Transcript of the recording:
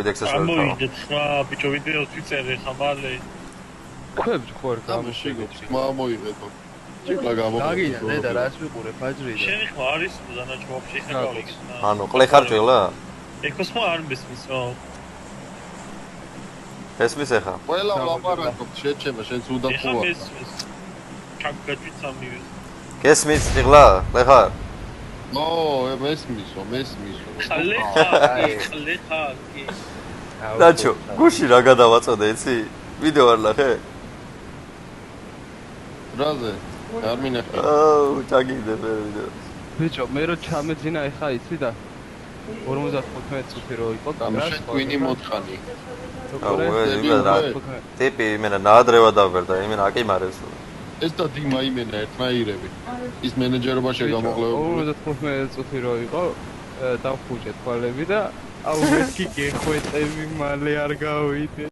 ამოიგეთ ხმა ბიჭო ვიდეოს ვიწერე ხა მალე ქვებს ხوار გამიშიგებს მოიღეთო ჭიქლა გამოყენე დაგინა დედა რას ვიყურე ფაჯრიდან შენი ხმა არის ზანაჩ ვაფშე ხა გავიგეთ ანუ ყლე ხარ ჭილა ეკოს ხმა არ მესმის რა ესმის ეხა ყველა ლაპარაკობ შეჩემა შენც უნდა ეხა ხوار მესმის ჩაგაჭვით სამივე გესმის ჭილა ყლე ხარ ნო მესმისო ხალე ხარ კი დაჩო გუში რა გადავაწოდე იცი ვიდეო არ ნახე რაზე არ მინახე აუ ჩაგიდე მე ვიდეო ბიჭო მე რო ჩამეძინა ეხა იცი და 55 წუთი რო იყო კამერა კვინი მოთხანი აუ რა ტიპი იმენა ნაადრევა დავბერდა იმენა აკიმარეს ეს და დიმა იმენა ერთნაირები ის მენეჯერობა შეგამოყლებული 55 წუთი რო იყო დავხუჭე თვალები და აუ ეს კი გეხვეწები მალე არ გავიდე